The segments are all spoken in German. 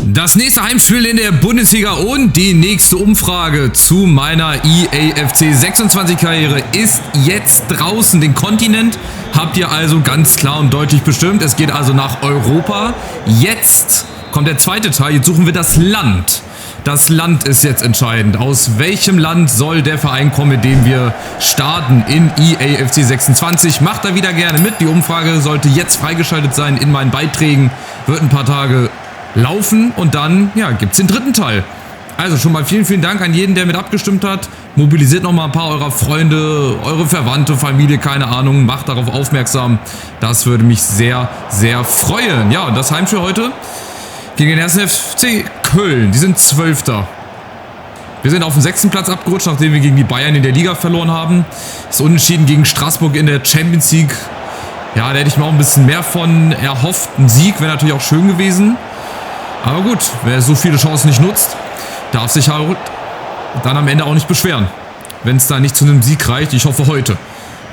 Das nächste Heimspiel in der Bundesliga und die nächste Umfrage zu meiner EAFC 26 Karriere ist jetzt draußen. Den Kontinent habt ihr also ganz klar und deutlich bestimmt. Es geht also nach Europa. Jetzt kommt der zweite Teil. Jetzt suchen wir das Land. Das Land ist jetzt entscheidend. Aus welchem Land soll der Verein kommen, mit dem wir starten in EAFC 26? Macht da wieder gerne mit. Die Umfrage sollte jetzt freigeschaltet sein in meinen Beiträgen. Wird ein paar Tage laufen und dann, ja, gibt es den dritten Teil. Also schon mal vielen, vielen Dank an jeden, der mit abgestimmt hat. Mobilisiert noch mal ein paar eurer Freunde, eure Verwandte, Familie, keine Ahnung. Macht darauf aufmerksam. Das würde mich sehr, sehr freuen. Ja, und das Heimspiel heute gegen den 1. FC Köln. Die sind 12. Wir sind auf dem 6. Platz abgerutscht, nachdem wir gegen die Bayern in der Liga verloren haben. Das Unentschieden gegen Straßburg in der Champions League. Ja, da hätte ich mir auch ein bisschen mehr von erhofft. Ein Sieg wäre natürlich auch schön gewesen. Aber gut, wer so viele Chancen nicht nutzt, darf sich halt dann am Ende auch nicht beschweren. Wenn es da nicht zu einem Sieg reicht, ich hoffe heute.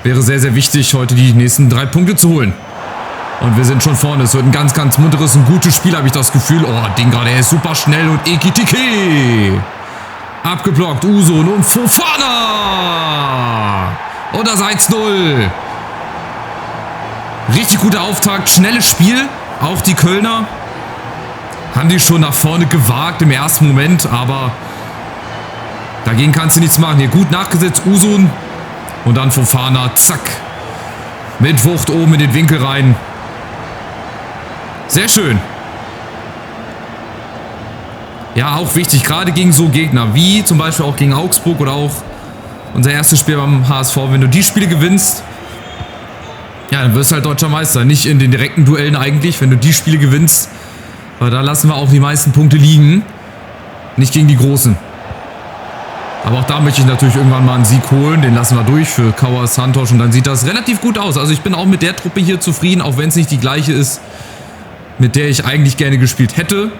Wäre sehr, sehr wichtig, heute die nächsten 3 Punkte zu holen. Und wir sind schon vorne. Es wird ein ganz, ganz munteres und gutes Spiel, habe ich das Gefühl. Oh, Ding gerade, er ist super schnell und Ekitike. Abgeblockt, Usun und Fofana. Und das 1-0. Richtig guter Auftakt, schnelles Spiel. Auch die Kölner haben die schon nach vorne gewagt im ersten Moment, aber dagegen kannst du nichts machen. Hier gut nachgesetzt, Usun und dann Fofana, zack. Mit Wucht oben in den Winkel rein. Sehr schön. Ja, auch wichtig, gerade gegen so Gegner, wie zum Beispiel auch gegen Augsburg oder auch unser erstes Spiel beim HSV. Wenn du die Spiele gewinnst, ja, dann wirst du halt Deutscher Meister. Nicht in den direkten Duellen eigentlich, wenn du die Spiele gewinnst. Aber da lassen wir auch die meisten Punkte liegen. Nicht gegen die Großen. Aber auch da möchte ich natürlich irgendwann mal einen Sieg holen. Den lassen wir durch für Kauer Santos. Und dann sieht das relativ gut aus. Also ich bin auch mit der Truppe hier zufrieden. Auch wenn es nicht die gleiche ist, mit der ich eigentlich gerne gespielt hätte.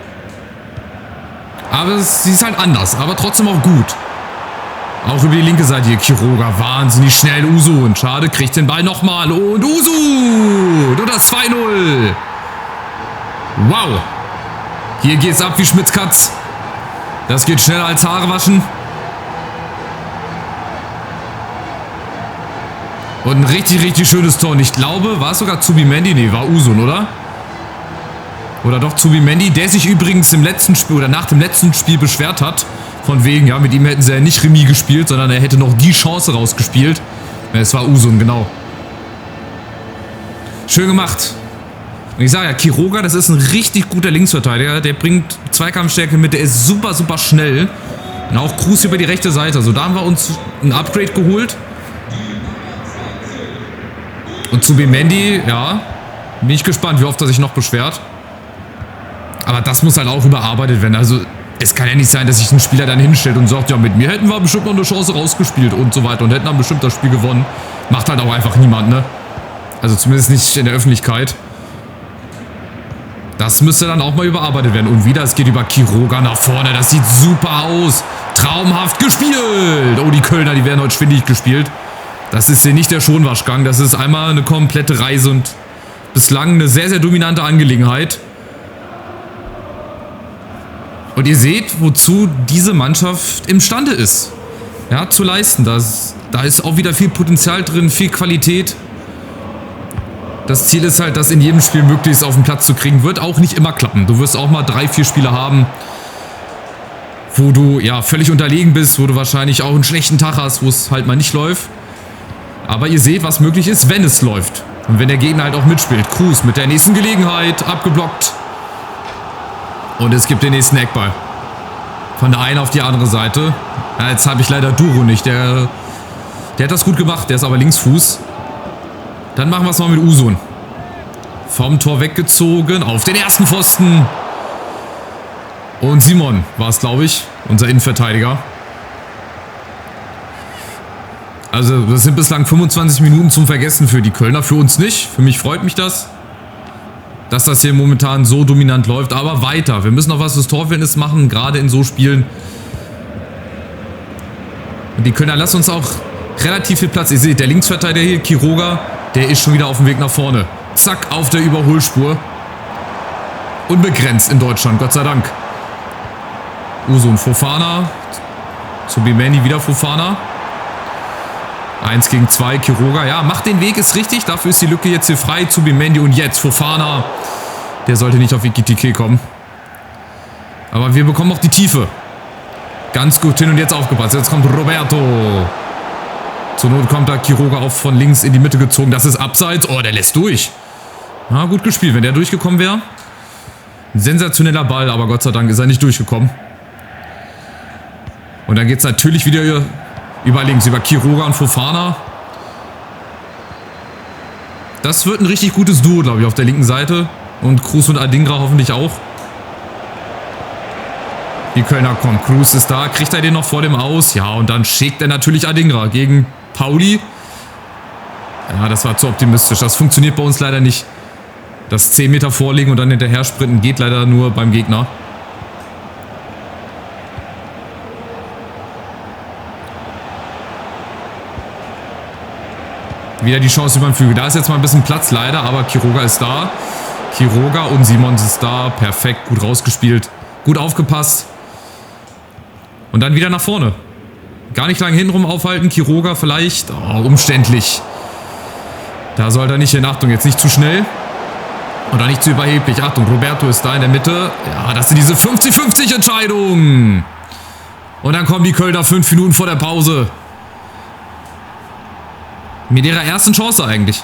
Aber sie ist halt anders. Aber trotzdem auch gut. Auch über die linke Seite hier. Quiroga wahnsinnig schnell. Usun. Schade, kriegt den Ball nochmal. Und Usun. Und das 2-0. Wow. Hier geht's ab wie Schmitzkatz. Das geht schneller als Haare waschen. Und ein richtig, richtig schönes Tor. Und ich glaube, war es sogar Zubimendi? Nee, war Usun, oder? Oder doch Zubimendi, der sich übrigens im letzten Spiel oder nach dem letzten Spiel beschwert hat. Von wegen, ja, mit ihm hätten sie ja nicht Remis gespielt, sondern er hätte noch die Chance rausgespielt. Ja, es war Usun, genau. Schön gemacht. Und ich sage ja, Quiroga, das ist ein richtig guter Linksverteidiger. Der bringt Zweikampfstärke mit, der ist super, super schnell. Und auch Kruse über die rechte Seite. Also da haben wir uns ein Upgrade geholt. Und Zubimendi, ja, bin ich gespannt, wie oft er sich noch beschwert. Aber das muss halt auch überarbeitet werden. Also es kann ja nicht sein, dass sich ein Spieler dann hinstellt und sagt, ja, mit mir hätten wir bestimmt noch eine Chance rausgespielt und so weiter. Und hätten dann bestimmt das Spiel gewonnen. Macht halt auch einfach niemand, ne? Also zumindest nicht in der Öffentlichkeit. Das müsste dann auch mal überarbeitet werden. Und wieder, es geht über Quiroga nach vorne. Das sieht super aus. Traumhaft gespielt. Oh, die Kölner, die werden heute schwindig gespielt. Das ist hier nicht der Schonwaschgang. Das ist einmal eine komplette Reise und bislang eine sehr, sehr dominante Angelegenheit. Und ihr seht, wozu diese Mannschaft imstande ist. Ja, zu leisten. Da ist auch wieder viel Potenzial drin, viel Qualität. Das Ziel ist halt, das in jedem Spiel möglichst auf den Platz zu kriegen. Wird auch nicht immer klappen. Du wirst auch mal 3, 4 Spiele haben, wo du ja völlig unterlegen bist, wo du wahrscheinlich auch einen schlechten Tag hast, wo es halt mal nicht läuft. Aber ihr seht, was möglich ist, wenn es läuft. Und wenn der Gegner halt auch mitspielt. Kruse mit der nächsten Gelegenheit, abgeblockt. Und es gibt den nächsten Eckball. Von der einen auf die andere Seite. Ja, jetzt habe ich leider Duro nicht. Der hat das gut gemacht, der ist aber Linksfuß. Dann machen wir es mal mit Usun. Vom Tor weggezogen, auf den ersten Pfosten. Und Simon war es, glaube ich, unser Innenverteidiger. Also das sind bislang 25 Minuten zum Vergessen für die Kölner. Für uns nicht. Für mich freut mich das, dass das hier momentan so dominant läuft. Aber weiter. Wir müssen noch was fürs Torverhältnis machen, gerade in so Spielen. Und die Kölner lassen uns auch relativ viel Platz. Ihr seht, der Linksverteidiger hier, Quiroga, der ist schon wieder auf dem Weg nach vorne. Zack, auf der Überholspur. unbegrenzt in Deutschland, Gott sei Dank. Usun, Fofana. Zubimendi, wieder Fofana. 1 gegen 2, Quiroga. Ja, macht den Weg, ist richtig. Dafür ist die Lücke jetzt hier frei. Zubimendi und jetzt Fofana. Der sollte nicht auf Ekitike kommen. Aber wir bekommen auch die Tiefe. Ganz gut hin und jetzt aufgepasst. Jetzt kommt Roberto. Zur Not kommt da Quiroga auch von links in die Mitte gezogen. Das ist abseits. Oh, der lässt durch. Na, gut gespielt. Wenn der durchgekommen wäre. Ein sensationeller Ball, aber Gott sei Dank ist er nicht durchgekommen. Und dann geht es natürlich wieder über links, über Quiroga und Fofana. Das wird ein richtig gutes Duo, glaube ich, auf der linken Seite. Und Cruz und Adingra hoffentlich auch. Die Kölner kommen. Cruz ist da. Kriegt er den noch vor dem Aus? Ja, und dann schickt er natürlich Adingra gegen Pauli. Ja, das war zu optimistisch. Das funktioniert bei uns leider nicht. Das 10 Meter vorlegen und dann hinterher sprinten geht leider nur beim Gegner. Wieder die Chance über den Flügel. Da ist jetzt mal ein bisschen Platz leider, aber Quiroga ist da. Quiroga und Simons ist da. Perfekt, gut rausgespielt. Gut aufgepasst. Und dann wieder nach vorne. Gar nicht lange hintenrum aufhalten. Quiroga vielleicht. Oh, umständlich. Da soll er nicht hin. Achtung, jetzt nicht zu schnell. Oder nicht zu überheblich. Achtung, Roberto ist da in der Mitte. Ja, das sind diese 50-50 Entscheidungen. Und dann kommen die Kölner 5 Minuten vor der Pause. Mit ihrer ersten Chance eigentlich.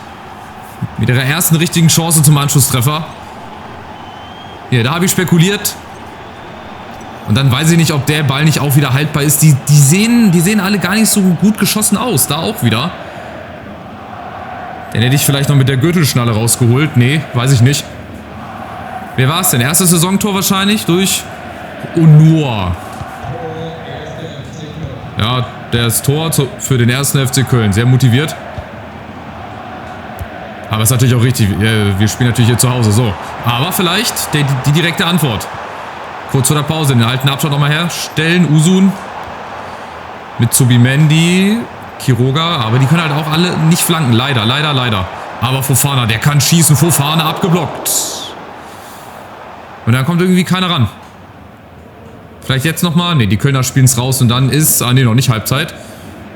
Mit ihrer ersten richtigen Chance zum Anschlusstreffer. Hier, da habe ich spekuliert. Und dann weiß ich nicht, ob der Ball nicht auch wieder haltbar ist. Die sehen alle gar nicht so gut geschossen aus. Da auch wieder. Den hätte ich vielleicht noch mit der Gürtelschnalle rausgeholt. Nee, weiß ich nicht. Wer war es denn? Erstes Saisontor wahrscheinlich durch Onur. Ja, das Tor für den ersten FC Köln. Sehr motiviert. Aber ist natürlich auch richtig. Wir spielen natürlich hier zu Hause. So. Aber vielleicht die direkte Antwort. Kurz vor der Pause. Den alten Abstand nochmal herstellen. Usun. Mit Zubimendi. Quiroga. Aber die können halt auch alle nicht flanken. Leider. Aber Fofana, der kann schießen. Fofana abgeblockt. Und dann kommt irgendwie keiner ran. Vielleicht jetzt nochmal. Ne, die Kölner spielen es raus. Und dann ist... Ah, ne, noch nicht Halbzeit.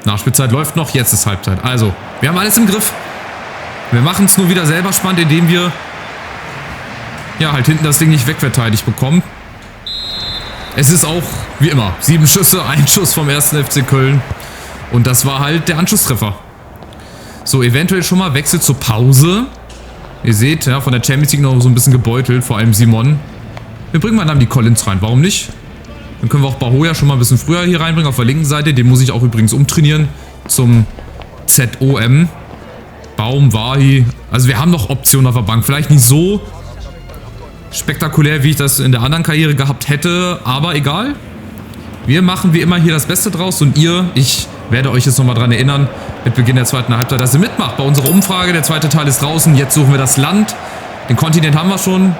Nachspielzeit läuft noch. Jetzt ist Halbzeit. Also, wir haben alles im Griff. Wir machen es nur wieder selber spannend, indem wir ja halt hinten das Ding nicht wegverteidigt bekommen. Es ist auch, wie immer, 7 Schüsse, 1 Schuss vom 1. FC Köln. Und das war halt der Anschlusstreffer. So, eventuell schon mal Wechsel zur Pause. Ihr seht, ja, von der Champions League noch so ein bisschen gebeutelt, vor allem Simon. Wir bringen mal dann die Collins rein, warum nicht? Dann können wir auch Bahoya schon mal ein bisschen früher hier reinbringen, auf der linken Seite. Den muss ich auch übrigens umtrainieren zum ZOM. Baum, Wahi. Also wir haben noch Optionen auf der Bank. Vielleicht nicht so spektakulär, wie ich das in der anderen Karriere gehabt hätte. Aber egal. Wir machen wie immer hier das Beste draus. Und ich werde euch jetzt nochmal daran erinnern, mit Beginn der zweiten Halbzeit, dass ihr mitmacht bei unserer Umfrage. Der zweite Teil ist draußen. Jetzt suchen wir das Land. Den Kontinent haben wir schon.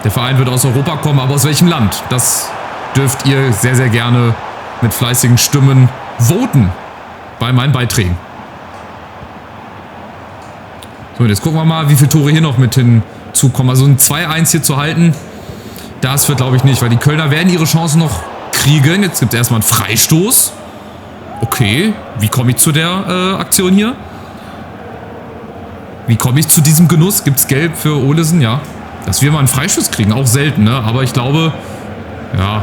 Der Verein wird aus Europa kommen. Aber aus welchem Land? Das dürft ihr sehr, sehr gerne mit fleißigen Stimmen voten bei meinen Beiträgen. So, jetzt gucken wir mal, wie viele Tore hier noch mit hinzukommen. Also ein 2-1 hier zu halten, das wird, glaube ich, nicht. Weil die Kölner werden ihre Chancen noch kriegen. Jetzt gibt es erstmal einen Freistoß. Okay, wie komme ich zu der Aktion hier? Wie komme ich zu diesem Genuss? Gibt es Gelb für Olesen? Ja. Dass wir mal einen Freistoß kriegen, auch selten, ne? Aber ich glaube, ja,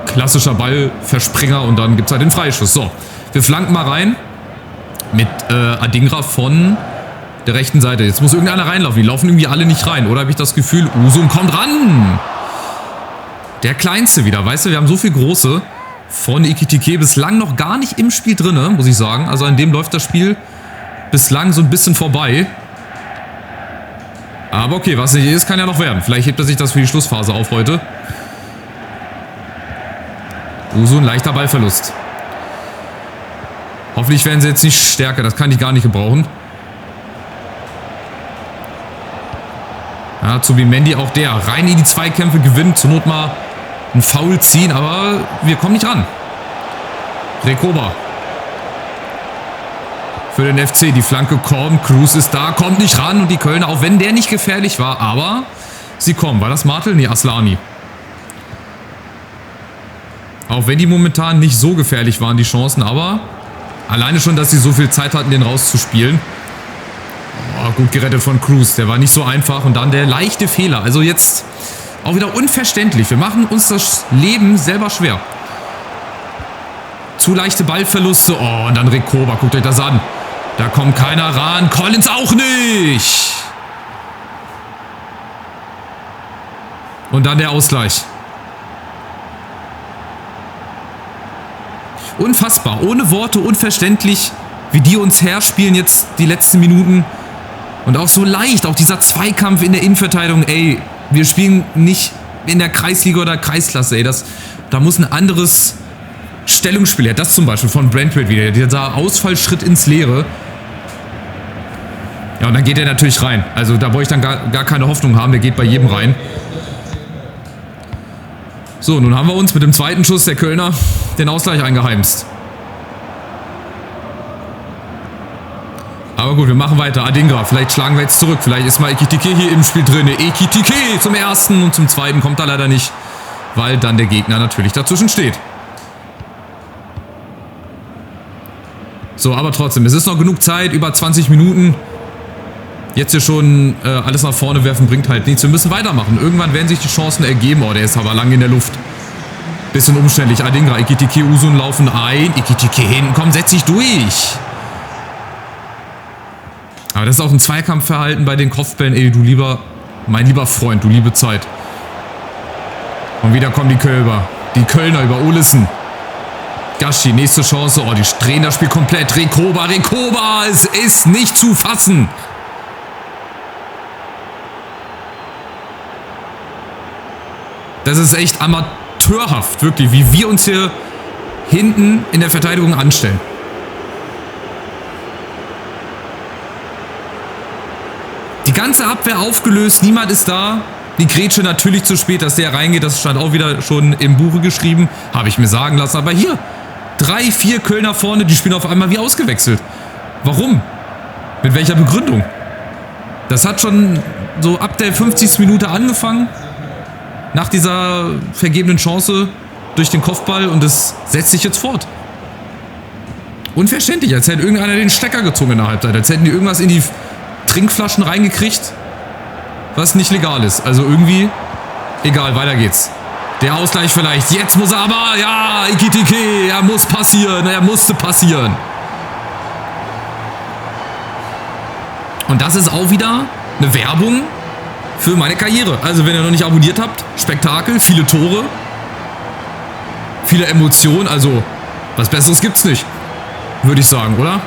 klassischer Ballverspringer und dann gibt es halt den Freistoß. So, wir flanken mal rein mit Adingra von der rechten Seite. Jetzt muss irgendeiner reinlaufen. Die laufen irgendwie alle nicht rein. Oder habe ich das Gefühl, Usun kommt ran. Der Kleinste wieder. Weißt du, wir haben so viel Große von Ekitike bislang noch gar nicht im Spiel drin, muss ich sagen. Also an dem läuft das Spiel bislang so ein bisschen vorbei. Aber okay, was nicht ist, kann ja noch werden. Vielleicht hebt er sich das für die Schlussphase auf heute. Usun, leichter Ballverlust. Hoffentlich werden sie jetzt nicht stärker. Das kann ich gar nicht gebrauchen. Ja, Zubimendi auch der. Rein in die Zweikämpfe gewinnt. Zur Not mal ein Foul ziehen, aber wir kommen nicht ran. Rekoba. Für den FC. Die Flanke kommt. Cruz ist da, kommt nicht ran. Und die Kölner, auch wenn der nicht gefährlich war, aber sie kommen. War das Martel? Nee, Aslani. Auch wenn die momentan nicht so gefährlich waren, die Chancen, aber alleine schon, dass sie so viel Zeit hatten, den rauszuspielen. Oh, gut gerettet von Cruz, der war nicht so einfach. Und dann der leichte Fehler. Also jetzt auch wieder unverständlich. Wir machen uns das Leben selber schwer. Zu leichte Ballverluste. Oh, und dann Rekoba, guckt euch das an. Da kommt keiner ran. Collins auch nicht. Und dann der Ausgleich. Unfassbar. Ohne Worte, unverständlich, wie die uns herspielen jetzt die letzten Minuten. Und auch so leicht. Auch dieser Zweikampf in der Innenverteidigung. Ey, wir spielen nicht in der Kreisliga oder Kreisklasse. Ey, da muss ein anderes Stellungsspiel her. Das zum Beispiel von Brentford wieder. Dieser Ausfallschritt ins Leere. Ja, und dann geht er natürlich rein. Also da wollte ich dann gar keine Hoffnung haben. Der geht bei jedem rein. So, nun haben wir uns mit dem zweiten Schuss der Kölner den Ausgleich eingeheimst. Aber gut, wir machen weiter. Adingra, vielleicht schlagen wir jetzt zurück. Vielleicht ist mal Ekitike hier im Spiel drin. Ekitike zum ersten und zum zweiten kommt er leider nicht, weil dann der Gegner natürlich dazwischen steht. So, aber trotzdem, es ist noch genug Zeit, über 20 Minuten. Jetzt hier schon alles nach vorne werfen bringt halt nichts. Wir müssen weitermachen. Irgendwann werden sich die Chancen ergeben. Oh, der ist aber lang in der Luft. Bisschen umständlich. Adingra, Ekitike, Usun laufen ein. Ekitike hinten, komm, setz dich durch. Aber das ist auch ein Zweikampfverhalten bei den Kopfbällen. Ey, mein lieber Freund, du liebe Zeit. Und wieder kommen die Kölner über Olesen. Gashi, nächste Chance. Oh, die drehen das Spiel komplett. Rekoba, es ist nicht zu fassen. Das ist echt amateurhaft, wirklich, wie wir uns hier hinten in der Verteidigung anstellen. Die ganze Abwehr aufgelöst, niemand ist da. Die Grätsche natürlich zu spät, dass der reingeht, das stand auch wieder schon im Buche geschrieben. Habe ich mir sagen lassen, aber hier, 3, 4 Kölner vorne, die spielen auf einmal wie ausgewechselt. Warum? Mit welcher Begründung? Das hat schon so ab der 50. Minute angefangen. Nach dieser vergebenen Chance durch den Kopfball und es setzt sich jetzt fort. Unverständlich, als hätte irgendeiner den Stecker gezogen in der Halbzeit. Als hätten die irgendwas in die Trinkflaschen reingekriegt, was nicht legal ist. Also irgendwie, egal, weiter geht's. Der Ausgleich vielleicht. Jetzt muss er aber, ja, Ekitike, er muss passieren, er musste passieren. Und das ist auch wieder eine Werbung für meine Karriere. Also wenn ihr noch nicht abonniert habt, Spektakel, viele Tore, viele Emotionen, also was Besseres gibt's nicht, würde ich sagen, oder?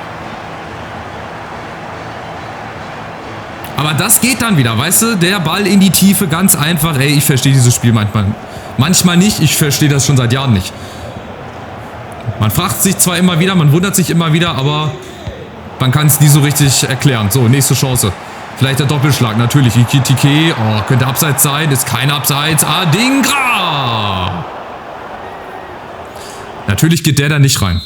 Aber das geht dann wieder, weißt du, der Ball in die Tiefe, ganz einfach. Ey, ich verstehe dieses Spiel manchmal nicht, ich verstehe das schon seit Jahren nicht. Man fragt sich zwar immer wieder, man wundert sich immer wieder, aber man kann es nie so richtig erklären. So, nächste Chance. Vielleicht der Doppelschlag, natürlich. Ekitike, oh, könnte Abseits sein, ist kein Abseits. Adingra! Natürlich geht der da nicht rein.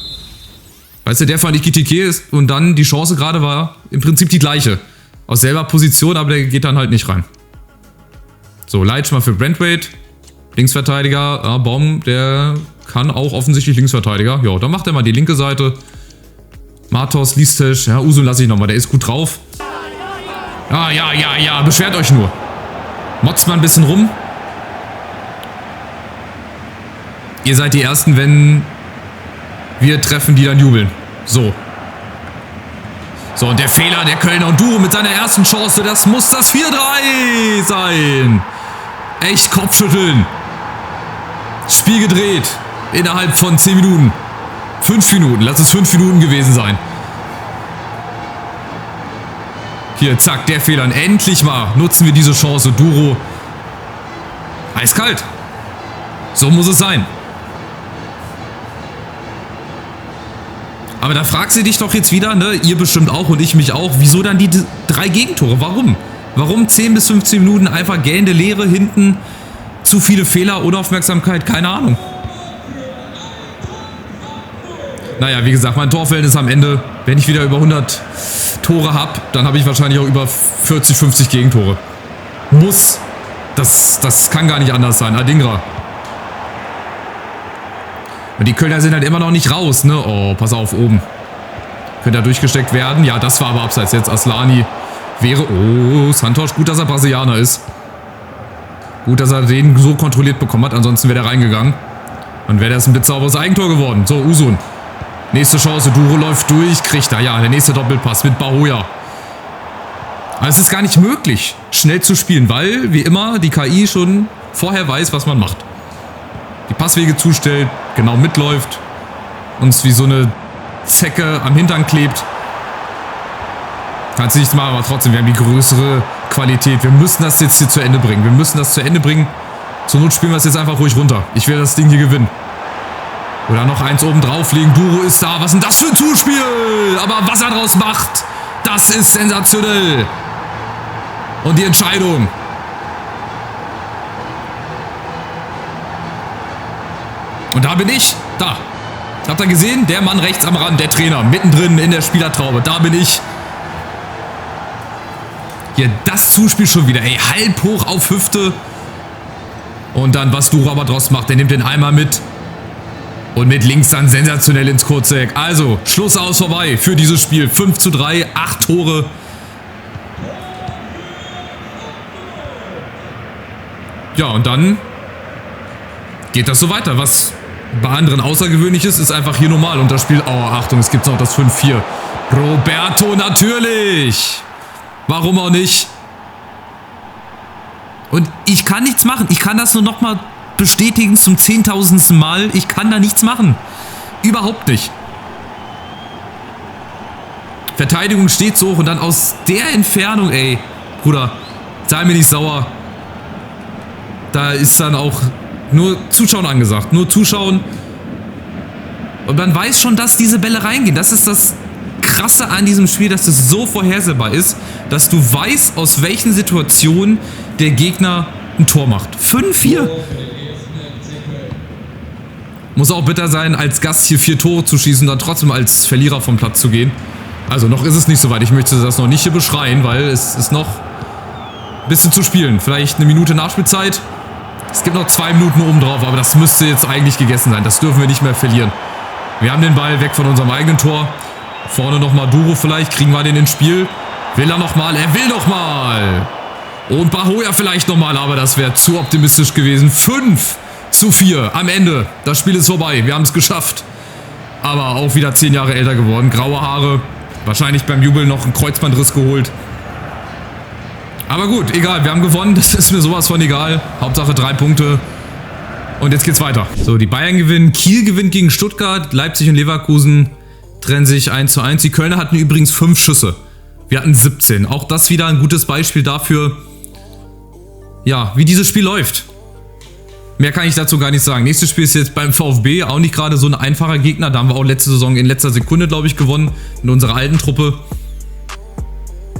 Weißt du, der von Ekitike ist und dann die Chance gerade war im Prinzip die gleiche. Aus selber Position, aber der geht dann halt nicht rein. So, Leitsch mal für Brentford. Linksverteidiger, Baum, der kann auch offensichtlich Linksverteidiger. Ja, dann macht er mal die linke Seite. Matos, Listisch, ja, Usun lasse ich nochmal, der ist gut drauf. Ja, beschwert euch nur. Motzt mal ein bisschen rum. Ihr seid die Ersten, wenn wir treffen, die dann jubeln. So. So, und der Fehler der Kölner und Duro mit seiner ersten Chance, das muss das 4-3 sein. Echt Kopfschütteln. Spiel gedreht. Innerhalb von 10 Minuten. 5 Minuten, lass es 5 Minuten gewesen sein. Hier, zack, der Fehler. Und endlich mal nutzen wir diese Chance. Duro. Eiskalt. So muss es sein. Aber da fragst du dich doch jetzt wieder, ne? Ihr bestimmt auch und ich mich auch. Wieso dann die 3 Gegentore? Warum? Warum 10 bis 15 Minuten einfach gähnende Leere hinten? Zu viele Fehler, Unaufmerksamkeit? Keine Ahnung. Naja, wie gesagt, mein Torverhältnis am Ende, wenn ich wieder über 100 Tore habe, dann habe ich wahrscheinlich auch über 40, 50 Gegentore. Muss Das kann gar nicht anders sein. Adingra. Und die Kölner sind halt immer noch nicht raus, ne? Oh, pass auf, oben. Könnte da durchgesteckt werden. Ja, das war aber abseits. Jetzt Aslani wäre... Oh, Santos. Gut, dass er Brasilianer ist. Gut, dass er den so kontrolliert bekommen hat. Ansonsten wäre er reingegangen. Dann wäre das ein blitzsauberes Eigentor geworden. So, Usun. Nächste Chance. Duro läuft durch. Kriegt er. Ja, der nächste Doppelpass mit Bahoya. Aber es ist gar nicht möglich, schnell zu spielen, weil, wie immer, die KI schon vorher weiß, was man macht. Die Passwege zustellt, genau mitläuft, uns wie so eine Zecke am Hintern klebt. Kannst du nichts machen, aber trotzdem, wir haben die größere Qualität. Wir müssen das jetzt hier zu Ende bringen. Wir müssen das zu Ende bringen. Zur Not spielen wir es jetzt einfach ruhig runter. Ich will das Ding hier gewinnen. Oder noch eins oben drauflegen. Duro ist da. Was ist denn das für ein Zuspiel? Aber was er draus macht, das ist sensationell. Und die Entscheidung. Und da bin ich. Da. Habt ihr gesehen? Der Mann rechts am Rand, der Trainer. Mittendrin in der Spielertraube. Da bin ich. Hier, das Zuspiel schon wieder. Ey, halb hoch auf Hüfte. Und dann, was Duro aber draus macht. Der nimmt den Eimer mit. Und mit links dann sensationell ins kurze Eck. Also, Schluss aus vorbei für dieses Spiel. 5:3, 8 Tore. Ja, und dann geht das so weiter. Was bei anderen außergewöhnlich ist einfach hier normal. Und das Spiel, oh, Achtung, es gibt noch das 5:4. Roberto, natürlich! Warum auch nicht? Und ich kann nichts machen. Ich kann das nur nochmal bestätigen zum 10.000. Mal. Ich kann da nichts machen. Überhaupt nicht. Verteidigung steht so hoch und dann aus der Entfernung, ey, Bruder, sei mir nicht sauer. Da ist dann auch nur Zuschauen angesagt. Nur Zuschauen. Und man weiß schon, dass diese Bälle reingehen. Das ist das Krasse an diesem Spiel, dass es so vorhersehbar ist, dass du weißt, aus welchen Situationen der Gegner ein Tor macht. 5:4. Muss auch bitter sein, als Gast hier 4 Tore zu schießen und dann trotzdem als Verlierer vom Platz zu gehen. Also noch ist es nicht so weit. Ich möchte das noch nicht hier beschreien, weil es ist noch ein bisschen zu spielen. Vielleicht eine Minute Nachspielzeit. Es gibt noch 2 Minuten oben drauf, aber das müsste jetzt eigentlich gegessen sein. Das dürfen wir nicht mehr verlieren. Wir haben den Ball weg von unserem eigenen Tor. Vorne nochmal Duro vielleicht. Kriegen wir den ins Spiel. Will er nochmal? Er will nochmal. Und Bahoya vielleicht nochmal, aber das wäre zu optimistisch gewesen. 5:4 am Ende. Das Spiel ist vorbei. Wir haben es geschafft. Aber auch wieder 10 Jahre älter geworden. Graue Haare. Wahrscheinlich beim Jubel noch einen Kreuzbandriss geholt. Aber gut, egal. Wir haben gewonnen. Das ist mir sowas von egal. Hauptsache 3 Punkte. Und jetzt geht's weiter. So, die Bayern gewinnen. Kiel gewinnt gegen Stuttgart. Leipzig und Leverkusen trennen sich 1:1. Die Kölner hatten übrigens 5 Schüsse. Wir hatten 17. Auch das wieder ein gutes Beispiel dafür, ja, wie dieses Spiel läuft. Mehr kann ich dazu gar nicht sagen. Nächstes Spiel ist jetzt beim VfB. Auch nicht gerade so ein einfacher Gegner. Da haben wir auch letzte Saison in letzter Sekunde, glaube ich, gewonnen. Mit unserer alten Truppe.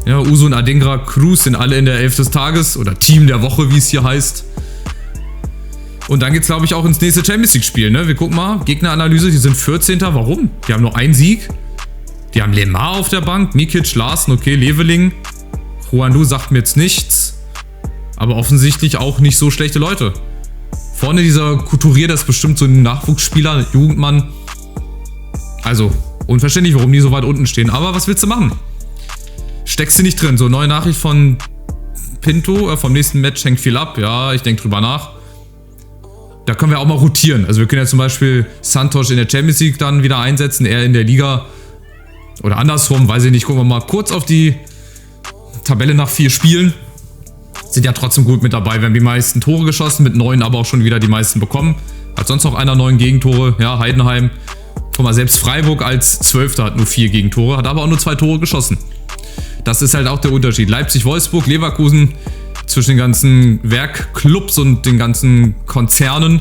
Ja, Usun, Adingra, Cruz sind alle in der 11 des Tages. Oder Team der Woche, wie es hier heißt. Und dann geht es, glaube ich, auch ins nächste Champions League-Spiel. Ne? Wir gucken mal. Gegneranalyse, die sind 14. Warum? Die haben nur einen Sieg. Die haben Lemar auf der Bank. Mikic, Larsen, okay, Leveling. Juanlu sagt mir jetzt nichts. Aber offensichtlich auch nicht so schlechte Leute. Vorne dieser Couturier, das ist bestimmt so ein Nachwuchsspieler, Jugendmann. Also, unverständlich, warum die so weit unten stehen. Aber was willst du machen? Steckst du nicht drin. So, neue Nachricht von Pinto. Vom nächsten Match hängt viel ab. Ja, ich denke drüber nach. Da können wir auch mal rotieren. Also wir können ja zum Beispiel Santos in der Champions League dann wieder einsetzen. Er in der Liga. Oder andersrum, weiß ich nicht. Gucken wir mal kurz auf die Tabelle nach 4 Spielen. Sind ja trotzdem gut mit dabei. Wir haben die meisten Tore geschossen, mit 9 aber auch schon wieder die meisten bekommen. Hat sonst noch einer 9 Gegentore. Ja, Heidenheim. Guck mal, selbst Freiburg als 12. hat nur 4 Gegentore, hat aber auch nur 2 Tore geschossen. Das ist halt auch der Unterschied. Leipzig, Wolfsburg, Leverkusen zwischen den ganzen Werkclubs und den ganzen Konzernen.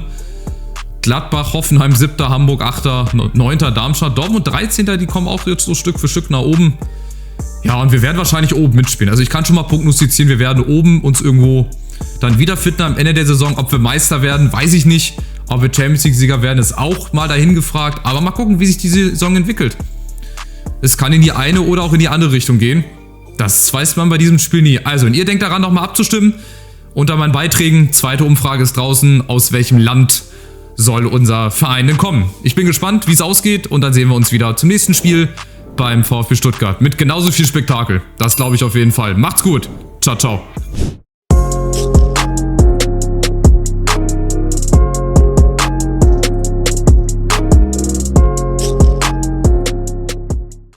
Gladbach, Hoffenheim 7., Hamburg 8., 9. Darmstadt, Dortmund 13., die kommen auch jetzt so Stück für Stück nach oben. Ja, und wir werden wahrscheinlich oben mitspielen. Also ich kann schon mal prognostizieren, wir werden oben uns irgendwo dann wiederfinden am Ende der Saison. Ob wir Meister werden, weiß ich nicht. Ob wir Champions League-Sieger werden, ist auch mal dahin gefragt. Aber mal gucken, wie sich die Saison entwickelt. Es kann in die eine oder auch in die andere Richtung gehen. Das weiß man bei diesem Spiel nie. Also, und ihr denkt daran, nochmal abzustimmen. unter meinen Beiträgen. Zweite Umfrage ist draußen. Aus welchem Land soll unser Verein denn kommen? Ich bin gespannt, wie es ausgeht. Und dann sehen wir uns wieder zum nächsten Spiel beim VfB Stuttgart. Mit genauso viel Spektakel. Das glaube ich auf jeden Fall. Macht's gut. Ciao, ciao.